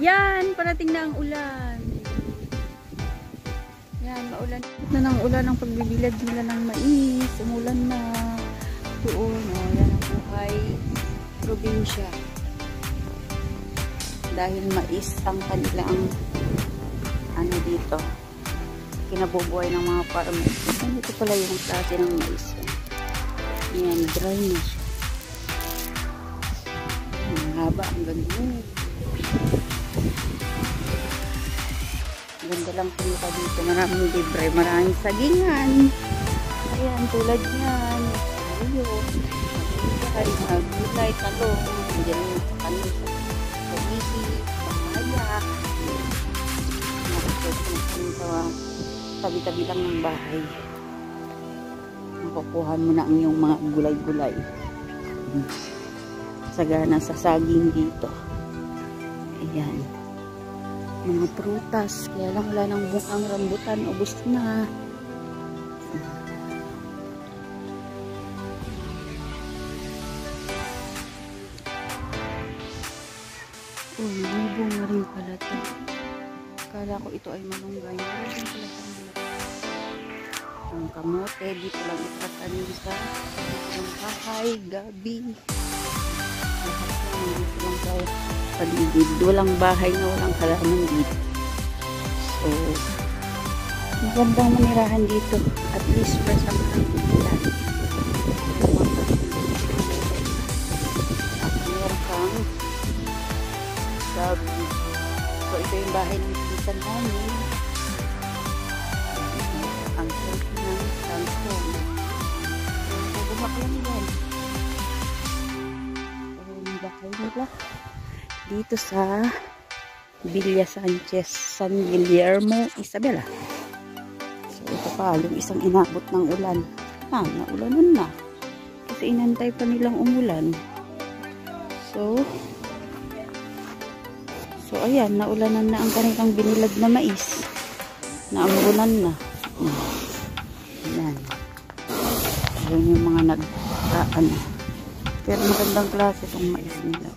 Yan, parating na ang ulan. Yan, maulan na ng ulan ang pagbibilad nila ng mais. Umulan na. Doon, oh, yan ang buhay probinsya. Dahil mais ang kanilang ano dito, kinabubuhay ng mga farmers. Ito pala yung klase ng mais. Yan, dry na siya. Ang haba, ang ganda. Ganda lang pumunta dito. Maraming libre, maraming sagingan. Ayan, tulad yan. Ayun. Ay, mga gulay, talong. Diyan yung kanil sa kabisi, pamaya. Tabi-tabi lang ng bahay. Makukuha mo na ang iyong mga gulay-gulay. Sagana sa saging dito. Ayan. Mga prutas. Kaya lang wala nang bungang rambutan. Ubus na. Uy, may bunga rin pala ito. Akala ko ito ay malunggay. Meron din pala ito malunggay. Ang kamote. Dito lang itatanim sa ng kahay, gabi. Dito lang sa paligid. Walang bahay na walang halaman dito. So, magandang manirahan dito. At least fresh ang hanggang. At meron kang gabi. So, ito yung bahay ng pinsan namin. Ang healthy ng transform. Bubumak lang yan. Bakay nila dito sa Villa Sanchez, San Guillermo, Isabela. So ito pa yung isang inabot ng ulan. Naulanan na kasi inantay pa nilang umulan. So ayan, naulanan na ang kanilang binilad na mais. Naambunan na. Ayan. Ayan yung mga ano. Pero magandang klase itong mais nila.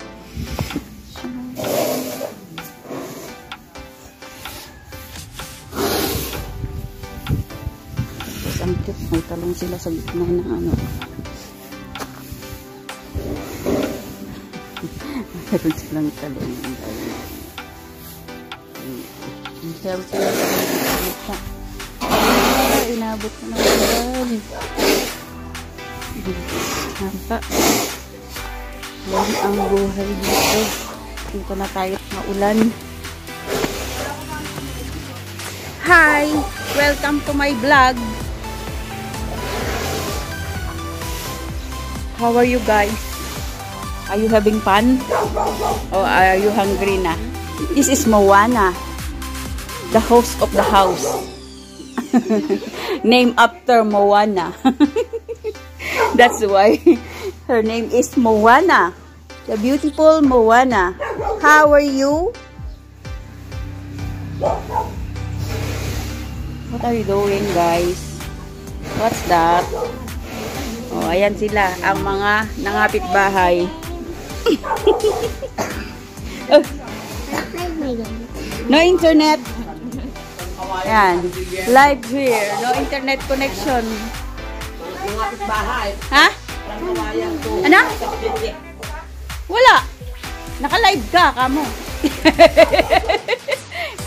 Tapos ang cute, may talong sila sa gitna ng ano. Meron silang talong. Meron sila sa gitna. Inabot na ng ulan. Nampak. Yan ang buhay dito. Dito na tayo maulan. Hi! Welcome to my vlog. How are you guys? Are you having fun? Or are you hungry na? This is Moana. The host of the house. Named after Moana. That's why her name is Moana. The beautiful Moana. How are you? What are you doing, guys? What's that? Oh, ayan sila, ang mga nangapit bahay. Oh. No internet. Ayan. Live here. No internet connection. Ha? Ano? Wala. Naka-live ka, kamo.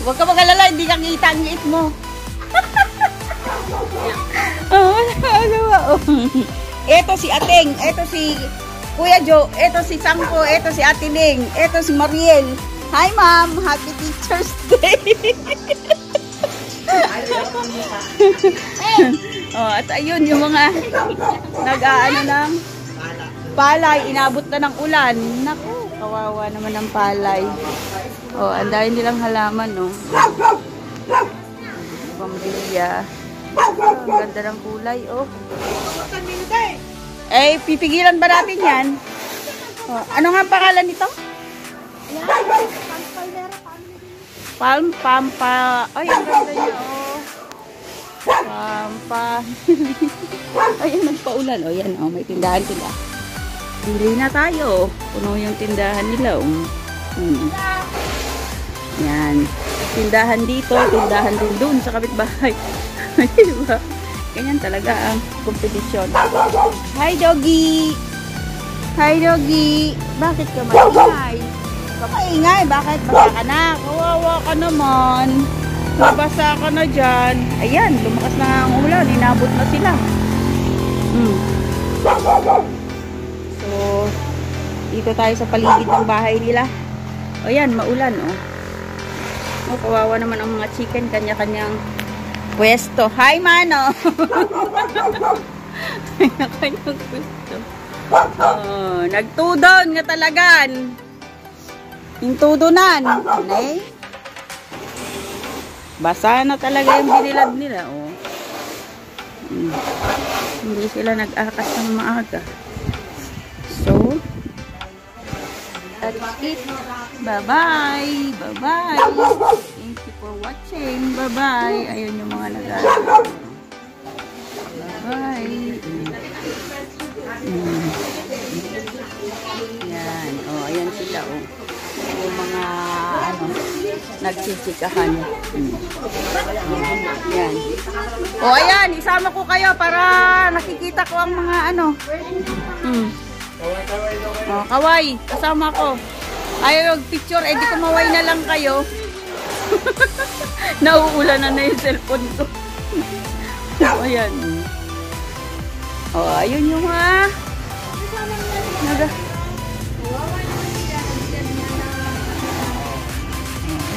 Huwag ka mag-alala, hindi ka kita ang liit mo. Ito si Ateng, ito si Kuya Jo, ito si Sangko, ito si Atining, ito si Mariel. Hi ma'am, happy Teacher's Day. Oh, at ayun yung mga nag-aano ng palay, inabot na ng ulan. Naku, kawawa naman ng palay. Oh, andahin nilang halaman, no. Pambilya. Oh, ang ganda ng kulay, oh. Eh, pipigilan ba natin yan? Oh, ano nga ang pangalan nito? Pampa. Ay, ang ganda niya, oh. Pampa. Ayun, nagpaulan. O, yan, o. May tindahan sila. Bili na tayo. Puno yung tindahan nila, o. Yan. Tindahan dito, tindahan din dun sa kapitbahay. Diba? Ganyan talaga ang kompetisyon. Hi, doggy! Hi, doggy! Bakit ka maingay? Maingay, bakit? Basa ka na. Kawawa ka naman. Nabasa ka na dyan. Ayan, lumakas na ang ulan. Inabot na sila. So, dito tayo sa paligid ng bahay nila. O yan, maulan, oh. Oh, kawawa naman ang mga chicken. Kanya-kanyang pwesto. Hi, Mano! Kanya-kanyang pwesto. Oh, nagtudon nga talagan. Hintudunan. Nay? Basa na talaga yung binilad nila, oh. Hindi sila nag-akas ng maaga. So, that's it. Bye-bye. Bye-bye. Thank you for watching. Bye-bye. Ayun yung mga nag-akas. Bye-bye. Yan. Oh, ayan sila, oh. Yung mga, nagsisikahan. Yan. O, ayan. Isama ko kayo para nakikita ko ang mga, O, kaway. Kasama ko. Ayaw mag-picture. Eh, di kumaway na lang kayo. Nauulanan na yung cellphone ko. O, ayan. O, ayun yung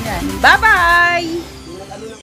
Ayan. Bye-bye!